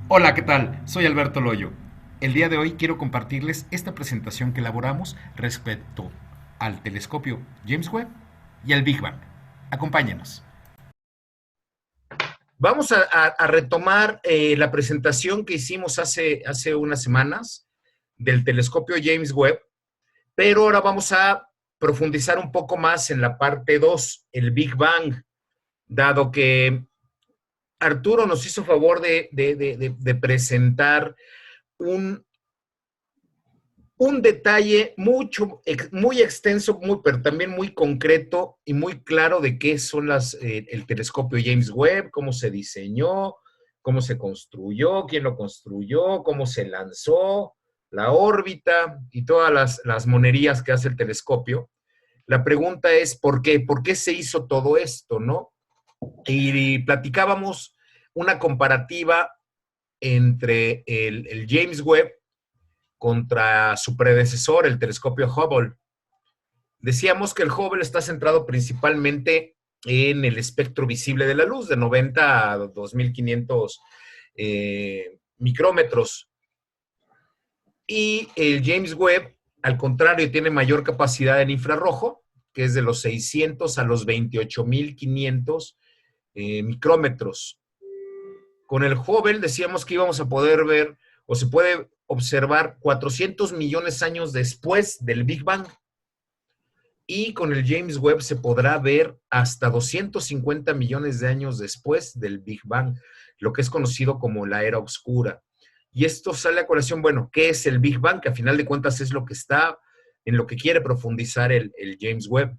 Hola, ¿qué tal? Soy Alberto Loyo. El día de hoy quiero compartirles esta presentación que elaboramos respecto al telescopio James Webb y al Big Bang. Acompáñenos. Vamos a retomar la presentación que hicimos hace unas semanas del telescopio James Webb, pero ahora vamos a profundizar un poco más en la parte 2, el Big Bang, dado que Arturo nos hizo favor de presentar un, un detalle muy extenso, pero también muy concreto y muy claro de qué son el telescopio James Webb, cómo se diseñó, cómo se construyó, quién lo construyó, cómo se lanzó, la órbita y todas las monerías que hace el telescopio. La pregunta es, ¿por qué? ¿Por qué se hizo todo esto, no? Y platicábamos una comparativa entre el James Webb contra su predecesor, el telescopio Hubble. Decíamos que el Hubble está centrado principalmente en el espectro visible de la luz, de 90 a 2500 micrómetros. Y el James Webb, al contrario, tiene mayor capacidad en infrarrojo, que es de los 600 a los 28.500 micrómetros. Con el Hubble decíamos que íbamos a poder ver, o se puede observar 400 millones de años después del Big Bang. Y con el James Webb se podrá ver hasta 250 millones de años después del Big Bang, lo que es conocido como la era oscura. Y esto sale a colación, bueno, ¿qué es el Big Bang? Que a final de cuentas es lo que está, en lo que quiere profundizar el James Webb.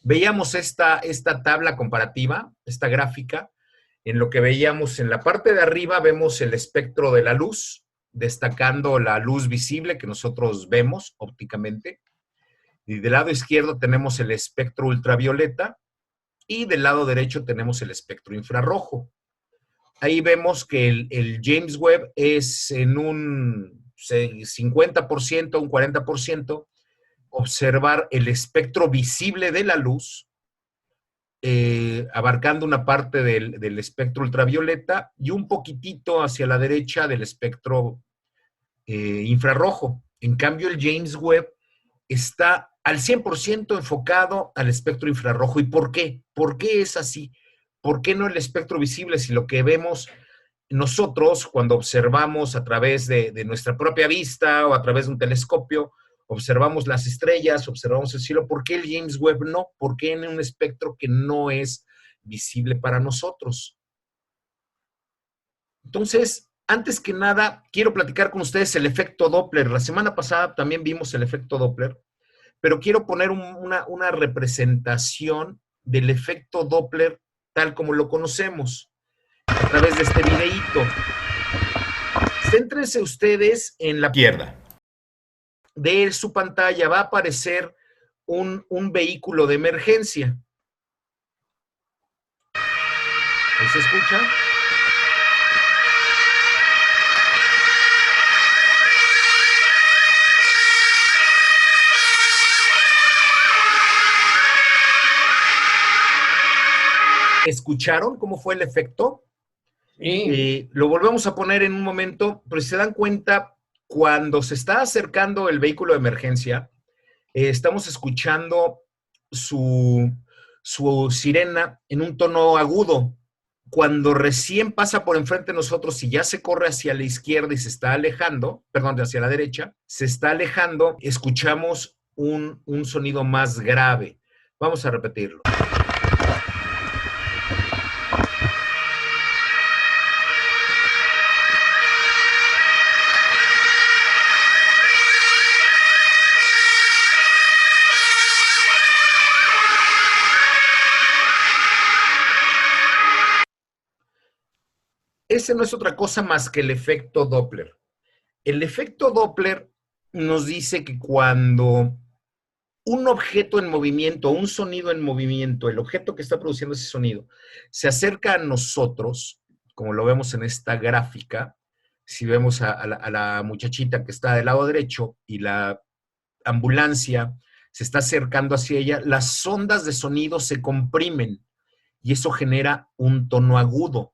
Veíamos esta tabla comparativa, esta gráfica, en lo que veíamos en la parte de arriba vemos el espectro de la luz, destacando la luz visible que nosotros vemos ópticamente. Y del lado izquierdo tenemos el espectro ultravioleta y del lado derecho tenemos el espectro infrarrojo. Ahí vemos que el James Webb es en un 50%, un 40%, observar el espectro visible de la luz, abarcando una parte del espectro ultravioleta y un poquitito hacia la derecha del espectro infrarrojo. En cambio, el James Webb está al 100% enfocado al espectro infrarrojo. ¿Y por qué? ¿Por qué es así? ¿Por qué no el espectro visible si lo que vemos nosotros cuando observamos a través de nuestra propia vista o a través de un telescopio, observamos las estrellas, observamos el cielo? ¿Por qué el James Webb no? ¿Por qué en un espectro que no es visible para nosotros? Entonces, antes que nada, quiero platicar con ustedes el efecto Doppler. La semana pasada también vimos el efecto Doppler, pero quiero poner una representación del efecto Doppler tal como lo conocemos a través de este videíto. Céntrense ustedes en la izquierda de su pantalla, va a aparecer un vehículo de emergencia. ¿Ahí se escucha? ¿Escucharon cómo fue el efecto? Lo volvemos a poner en un momento, pero si se dan cuenta, cuando se está acercando el vehículo de emergencia, estamos escuchando su sirena en un tono agudo. Cuando recién pasa por enfrente de nosotros y ya se corre hacia la izquierda y se está alejando, perdón, hacia la derecha, se está alejando, escuchamos un sonido más grave. Vamos a repetirlo. Ese no es otra cosa más que el efecto Doppler. El efecto Doppler nos dice que cuando un objeto en movimiento, un sonido en movimiento, el objeto que está produciendo ese sonido, se acerca a nosotros, como lo vemos en esta gráfica, si vemos a la muchachita que está del lado derecho y la ambulancia se está acercando hacia ella, las ondas de sonido se comprimen y eso genera un tono agudo.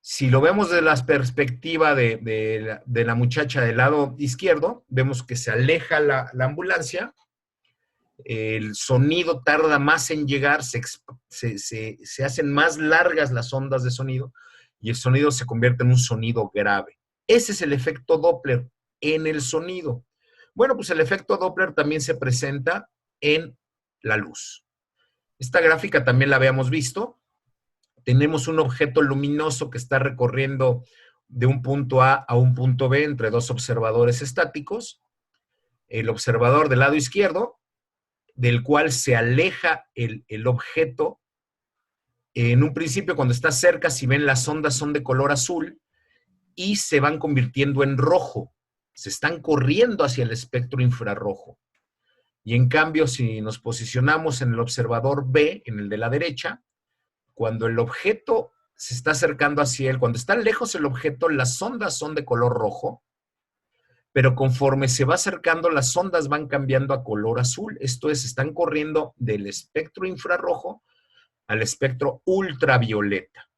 Si lo vemos de la perspectiva de la muchacha del lado izquierdo, vemos que se aleja la ambulancia, el sonido tarda más en llegar, se hacen más largas las ondas de sonido y el sonido se convierte en un sonido grave. Ese es el efecto Doppler en el sonido. Bueno, pues el efecto Doppler también se presenta en la luz. Esta gráfica también la habíamos visto. Tenemos un objeto luminoso que está recorriendo de un punto A un punto B entre dos observadores estáticos. El observador del lado izquierdo, del cual se aleja el objeto. En un principio, cuando está cerca, si ven, las ondas son de color azul y se van convirtiendo en rojo. Se están corriendo hacia el espectro infrarrojo. Y en cambio, si nos posicionamos en el observador B, en el de la derecha, cuando el objeto se está acercando hacia él, cuando está lejos el objeto, las ondas son de color rojo, pero conforme se va acercando, las ondas van cambiando a color azul. Esto es, están corriendo del espectro infrarrojo al espectro ultravioleta.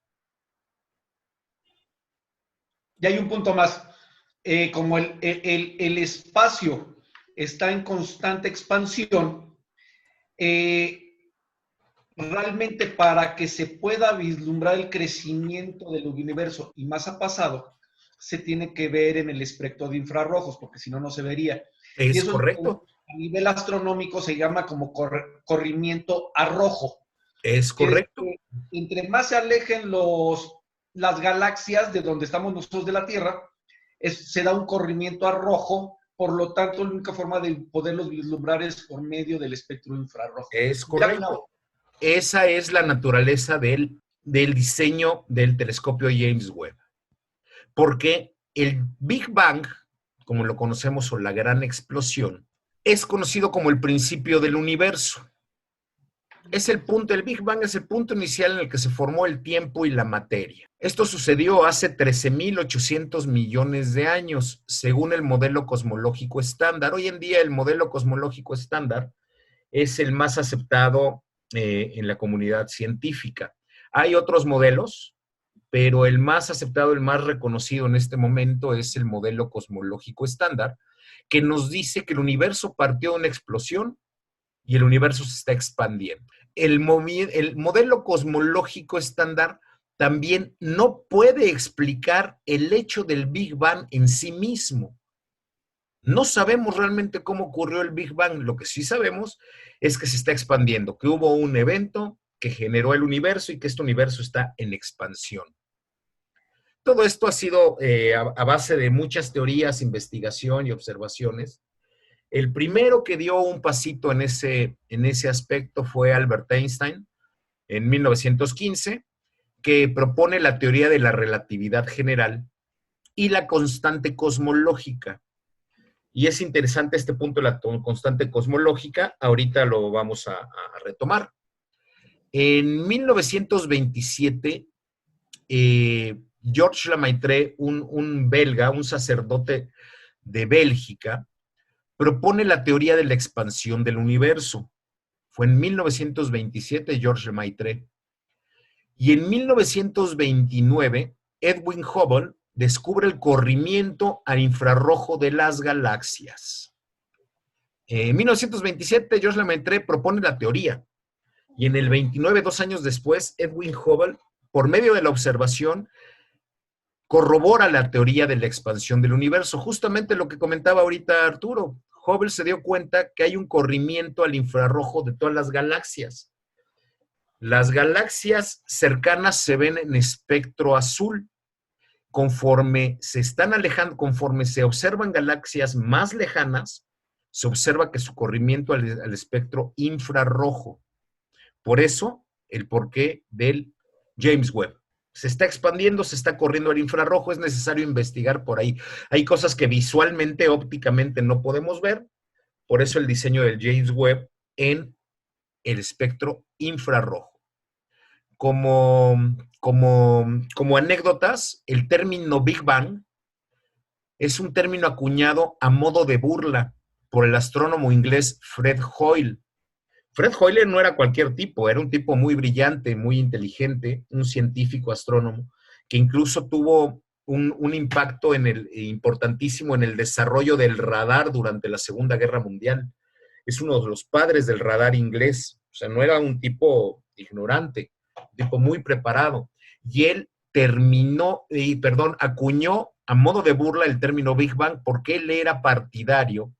Y hay un punto más. Como el espacio está en constante expansión, realmente para que se pueda vislumbrar el crecimiento del universo, y más ha pasado, se tiene que ver en el espectro de infrarrojos, porque si no, no se vería. Es y eso correcto. A nivel astronómico se llama como corrimiento a rojo. Es correcto. Entre más se alejen las galaxias de donde estamos nosotros de la Tierra, se da un corrimiento a rojo, por lo tanto, la única forma de poderlos vislumbrar es por medio del espectro infrarrojo. Es correcto. Esa es la naturaleza del diseño del telescopio James Webb. Porque el Big Bang, como lo conocemos, o la gran explosión, es conocido como el principio del universo. Es el punto, el Big Bang es el punto inicial en el que se formó el tiempo y la materia. Esto sucedió hace 13.800 millones de años, según el modelo cosmológico estándar. Hoy en día el modelo cosmológico estándar es el más aceptado en la comunidad científica. Hay otros modelos, pero el más aceptado, el más reconocido en este momento es el modelo cosmológico estándar, que nos dice que el universo partió de una explosión y el universo se está expandiendo. El modelo cosmológico estándar también no puede explicar el hecho del Big Bang en sí mismo. No sabemos realmente cómo ocurrió el Big Bang. Lo que sí sabemos es que se está expandiendo, que hubo un evento que generó el universo y que este universo está en expansión. Todo esto ha sido a base de muchas teorías, investigación y observaciones. El primero que dio un pasito en ese aspecto fue Albert Einstein en 1915, que propone la teoría de la relatividad general y la constante cosmológica. Y es interesante este punto de la constante cosmológica, ahorita lo vamos a retomar. En 1927, Georges Lemaitre, un belga, un sacerdote de Bélgica, propone la teoría de la expansión del universo. Fue en 1927, Georges Lemaitre. Y en 1929, Edwin Hubble descubre el corrimiento al infrarrojo de las galaxias. En 1927, Georges Lemaitre propone la teoría. Y en el 29, 2 años después, Edwin Hubble, por medio de la observación, corrobora la teoría de la expansión del universo. Justamente lo que comentaba ahorita Arturo. Hubble se dio cuenta que hay un corrimiento al infrarrojo de todas las galaxias. Las galaxias cercanas se ven en espectro azul. Conforme se están alejando, conforme se observan galaxias más lejanas, se observa que su corrimiento al espectro infrarrojo. Por eso, el porqué del James Webb. Se está expandiendo, se está corriendo al infrarrojo, es necesario investigar por ahí. Hay cosas que visualmente, ópticamente no podemos ver, por eso el diseño del James Webb en el espectro infrarrojo. Como anécdotas, el término Big Bang es un término acuñado a modo de burla por el astrónomo inglés Fred Hoyle. Fred Hoyle no era cualquier tipo, era un tipo muy brillante, muy inteligente, un científico astrónomo, que incluso tuvo un impacto importantísimo en el desarrollo del radar durante la Segunda Guerra Mundial. Es uno de los padres del radar inglés. O sea, no era un tipo ignorante, un tipo muy preparado. Y él acuñó a modo de burla el término Big Bang porque él era partidario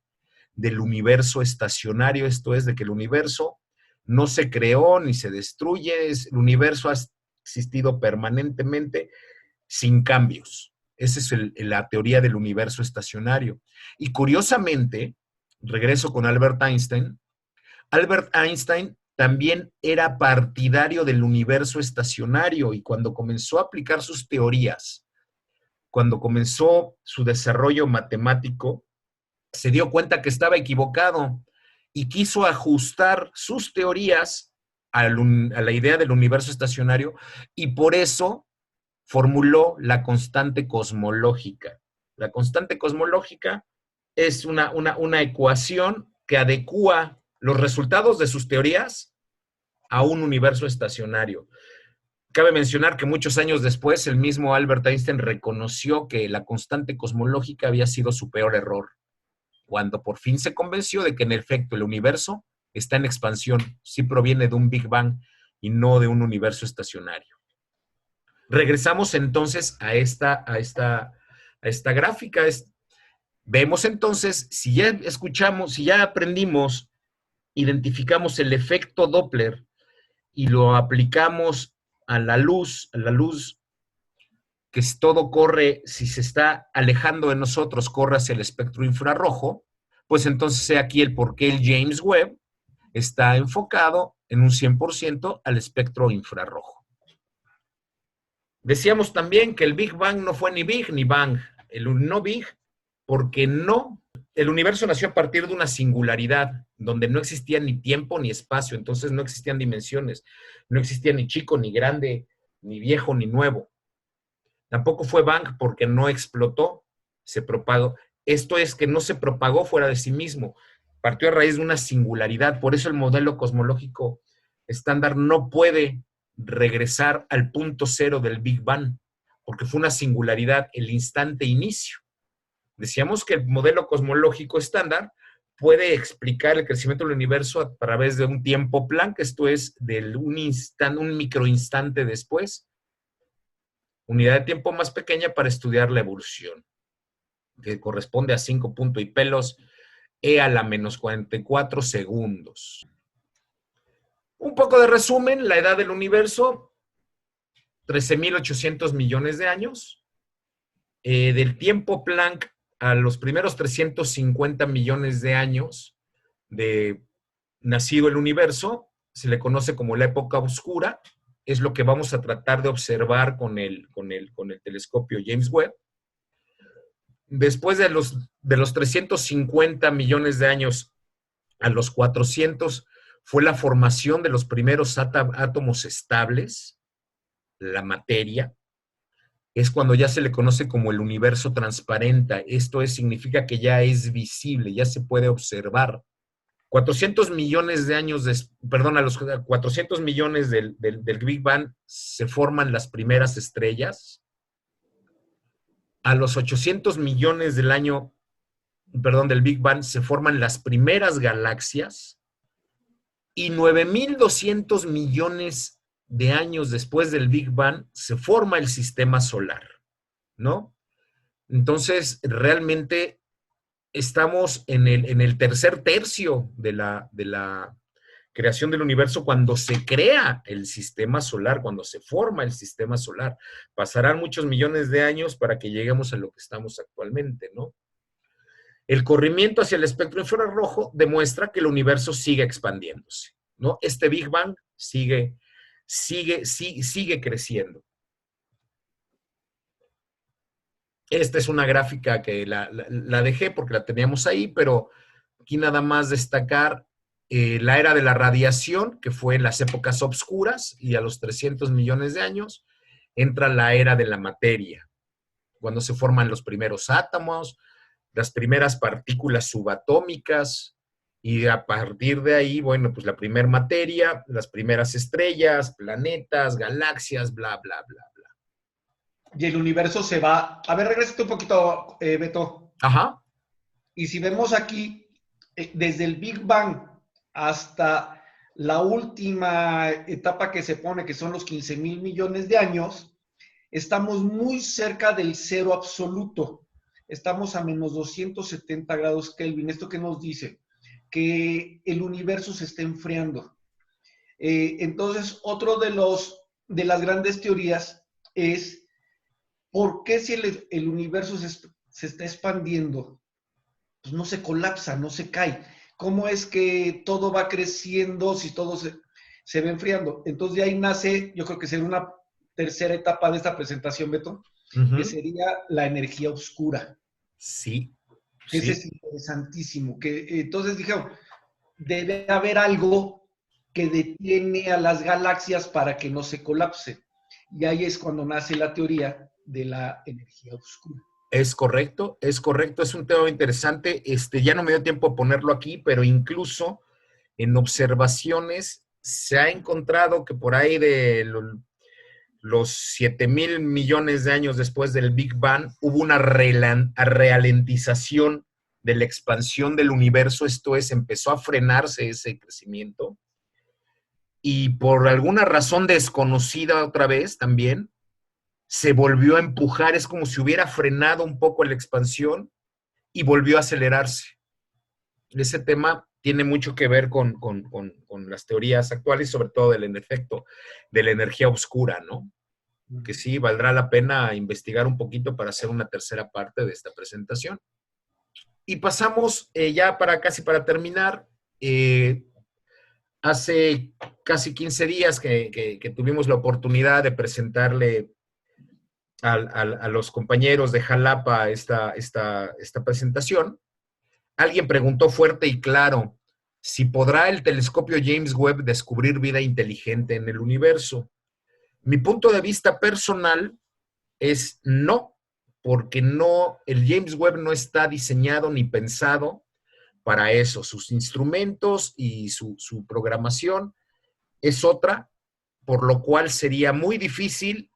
del universo estacionario, esto es, de que el universo no se creó ni se destruye, el universo ha existido permanentemente sin cambios. Esa es la teoría del universo estacionario. Y curiosamente, regreso con Albert Einstein, Albert Einstein también era partidario del universo estacionario y cuando comenzó a aplicar sus teorías, cuando comenzó su desarrollo matemático, se dio cuenta que estaba equivocado y quiso ajustar sus teorías a la idea del universo estacionario y por eso formuló la constante cosmológica. La constante cosmológica es una ecuación que adecúa los resultados de sus teorías a un universo estacionario. Cabe mencionar que muchos años después el mismo Albert Einstein reconoció que la constante cosmológica había sido su peor error, cuando por fin se convenció de que en efecto el universo está en expansión, sí proviene de un Big Bang y no de un universo estacionario. Regresamos entonces a esta gráfica. Vemos entonces, si ya escuchamos, si ya aprendimos, identificamos el efecto Doppler y lo aplicamos a la luz que todo corre, si se está alejando de nosotros, corre hacia el espectro infrarrojo, pues entonces sé aquí el por qué el James Webb está enfocado en un 100% al espectro infrarrojo. Decíamos también que el Big Bang no fue ni Big ni Bang, el no Big, porque el universo nació a partir de una singularidad, donde no existía ni tiempo ni espacio, entonces no existían dimensiones, no existía ni chico, ni grande, ni viejo, ni nuevo. Tampoco fue Bang porque no explotó, se propagó. Esto es que no se propagó fuera de sí mismo, partió a raíz de una singularidad, por eso el modelo cosmológico estándar no puede regresar al punto cero del Big Bang, porque fue una singularidad, el instante inicio. Decíamos que el modelo cosmológico estándar puede explicar el crecimiento del universo a través de un tiempo Planck, esto es, de un microinstante después, unidad de tiempo más pequeña para estudiar la evolución, que corresponde a 5 puntos y pelos e a la menos 44 segundos. Un poco de resumen, la edad del universo, 13.800 millones de años. Del tiempo Planck a los primeros 350 millones de años de nacido el universo, se le conoce como la época oscura, es lo que vamos a tratar de observar con el telescopio James Webb. Después de los 350 millones de años a los 400, fue la formación de los primeros átomos estables, la materia. Es cuando ya se le conoce como el universo transparente. Esto significa que ya es visible, ya se puede observar. 400 millones de años, a los 400 millones del Big Bang se forman las primeras estrellas. A los 800 millones del Big Bang se forman las primeras galaxias. Y 9.200 millones de años después del Big Bang se forma el sistema solar, ¿no? Entonces, realmente estamos en el tercer tercio de la creación del universo cuando se crea el sistema solar, cuando se forma el sistema solar. Pasarán muchos millones de años para que lleguemos a lo que estamos actualmente, ¿no? El corrimiento hacia el espectro infrarrojo demuestra que el universo sigue expandiéndose, ¿no? Este Big Bang sigue creciendo. Esta es una gráfica que la dejé porque la teníamos ahí, pero aquí nada más destacar la era de la radiación, que fue en las épocas obscuras, y a los 300 millones de años entra la era de la materia, cuando se forman los primeros átomos, las primeras partículas subatómicas, y a partir de ahí, bueno, pues la primera materia, las primeras estrellas, planetas, galaxias, bla, bla, bla, bla. y el universo se va. A ver, regrésate un poquito, Beto. Ajá. Y si vemos aquí, desde el Big Bang hasta la última etapa que se pone, que son los 15,000 millones de años, estamos muy cerca del cero absoluto. Estamos a menos 270 grados Kelvin. ¿Esto qué nos dice? Que el universo se está enfriando. Entonces, otro de las grandes teorías es por qué si el universo se está expandiendo, pues no se colapsa, no se cae. ¿Cómo es que todo va creciendo si todo se va enfriando? Entonces de ahí nace, yo creo que sería una tercera etapa de esta presentación, Beto, que sería la energía oscura. Sí. Ese es interesantísimo. Entonces dijeron, debe haber algo que detiene a las galaxias para que no se colapse. Y ahí es cuando nace la teoría de la energía oscura. Es correcto, es un tema interesante. Ya no me dio tiempo a ponerlo aquí, pero incluso en observaciones se ha encontrado que por ahí de los 7,000 millones de años después del Big Bang hubo una ralentización de la expansión del universo, esto es, empezó a frenarse ese crecimiento y por alguna razón desconocida otra vez también, se volvió a empujar, es como si hubiera frenado un poco la expansión y volvió a acelerarse. Ese tema tiene mucho que ver con las teorías actuales, sobre todo del efecto de la energía oscura, ¿no? Que sí, valdrá la pena investigar un poquito para hacer una tercera parte de esta presentación. Y pasamos ya casi para terminar, hace casi 15 días que tuvimos la oportunidad de presentarle a los compañeros de Jalapa esta presentación, alguien preguntó fuerte y claro, si podrá el telescopio James Webb descubrir vida inteligente en el universo. Mi punto de vista personal es no, porque el James Webb no está diseñado ni pensado para eso. Sus instrumentos y su programación es otra, por lo cual sería muy difícil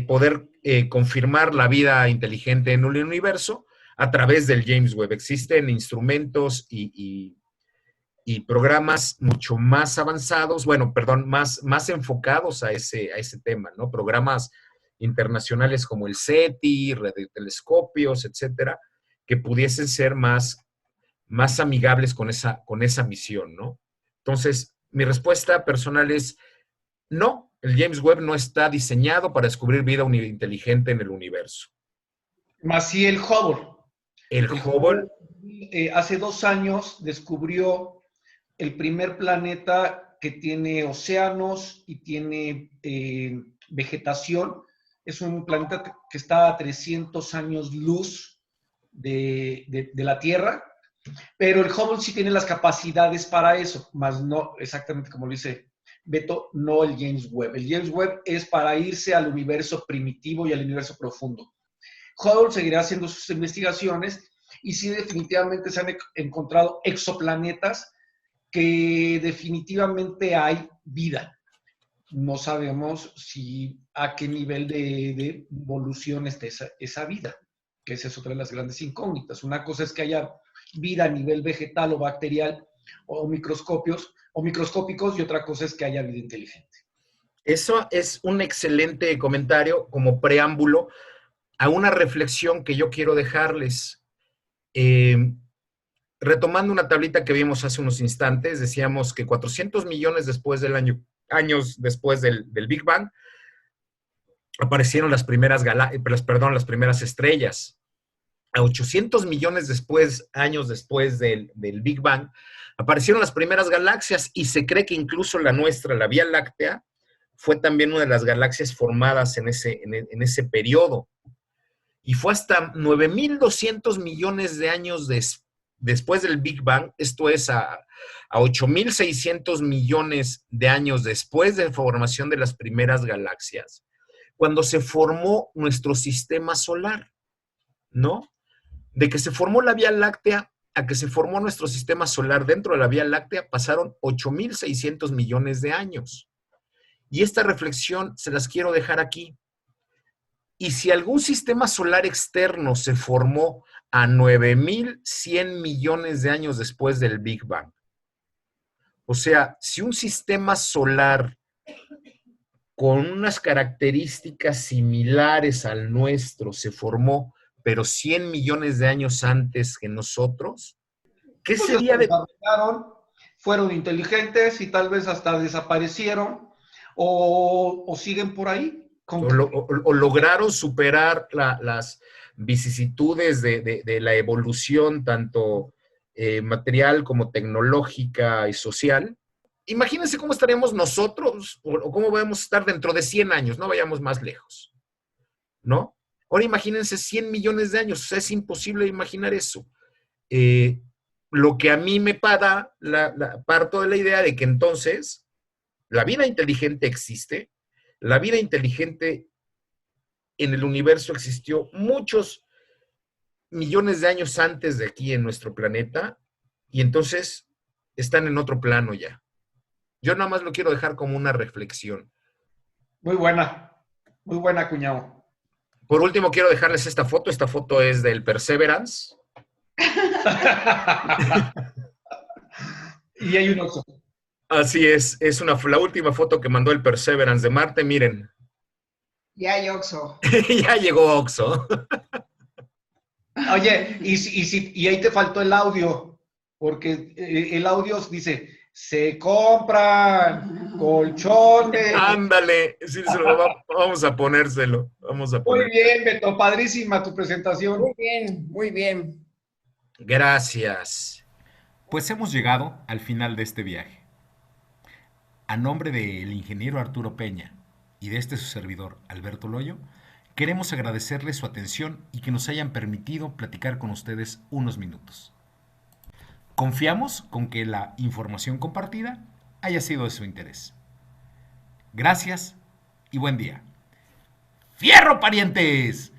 poder confirmar la vida inteligente en el universo a través del James Webb. Existen instrumentos y programas mucho más avanzados, más enfocados a ese tema, ¿no? Programas internacionales como el SETI, red de telescopios, etcétera, que pudiesen ser más amigables con esa misión, ¿no? Entonces, mi respuesta personal es no, el James Webb no está diseñado para descubrir vida inteligente en el universo. Más si el Hubble. El Hubble hace 2 años descubrió el primer planeta que tiene océanos y tiene vegetación. Es un planeta que está a 300 años luz de la Tierra, pero el Hubble sí tiene las capacidades para eso, más no exactamente como lo dice Beto, no el James Webb. El James Webb es para irse al universo primitivo y al universo profundo. Hubble seguirá haciendo sus investigaciones y sí definitivamente se han encontrado exoplanetas que definitivamente hay vida. No sabemos a qué nivel de evolución está esa vida, que esa es otra de las grandes incógnitas. Una cosa es que haya vida a nivel vegetal o bacterial o microscópicos y otra cosa es que haya vida inteligente. Eso es un excelente comentario como preámbulo a una reflexión que yo quiero dejarles. Retomando una tablita que vimos hace unos instantes, decíamos que 400 millones después años después del Big Bang, aparecieron las primeras estrellas. A 800 millones años después del Big Bang, aparecieron las primeras galaxias y se cree que incluso la nuestra, la Vía Láctea, fue también una de las galaxias formadas en ese periodo. Y fue hasta 9,200 millones de años después del Big Bang, esto es a 8,600 millones de años después de la formación de las primeras galaxias, cuando se formó nuestro sistema solar, ¿no? De que se formó la Vía Láctea a que se formó nuestro sistema solar dentro de la Vía Láctea pasaron 8,600 millones de años. Y esta reflexión se las quiero dejar aquí. Y si algún sistema solar externo se formó a 9.100 millones de años después del Big Bang, o sea, si un sistema solar con unas características similares al nuestro se formó, pero 100 millones de años antes que nosotros, ¿qué Pues sería de...? Fueron inteligentes y tal vez hasta desaparecieron o siguen por ahí. O lograron superar las vicisitudes de la evolución, tanto material como tecnológica y social. Imagínense cómo estaríamos nosotros o cómo vamos a estar dentro de 100 años, no vayamos más lejos, ¿no? Ahora imagínense 100 millones de años, o sea, es imposible imaginar eso. Lo que a mí me parto de la idea de que entonces la vida inteligente existe, la vida inteligente en el universo existió muchos millones de años antes de aquí en nuestro planeta y entonces están en otro plano ya. Yo nada más lo quiero dejar como una reflexión. Muy buena, cuñado. Por último, quiero dejarles esta foto. Esta foto es del Perseverance. Y hay un oso. Así es la última foto que mandó el Perseverance de Marte. Miren. Ya hay Oxxo. Ya llegó Oxxo. Oye, y ahí te faltó el audio, porque el audio dice, se compran colchones. Ándale, sí, vamos a ponérselo. Muy bien, Beto, padrísima tu presentación. Muy bien, muy bien. Gracias. Pues hemos llegado al final de este viaje. A nombre del ingeniero Arturo Peña y de su servidor Alberto Loyo, queremos agradecerles su atención y que nos hayan permitido platicar con ustedes unos minutos. Confiamos con que la información compartida haya sido de su interés. Gracias y buen día. ¡Fierro, parientes!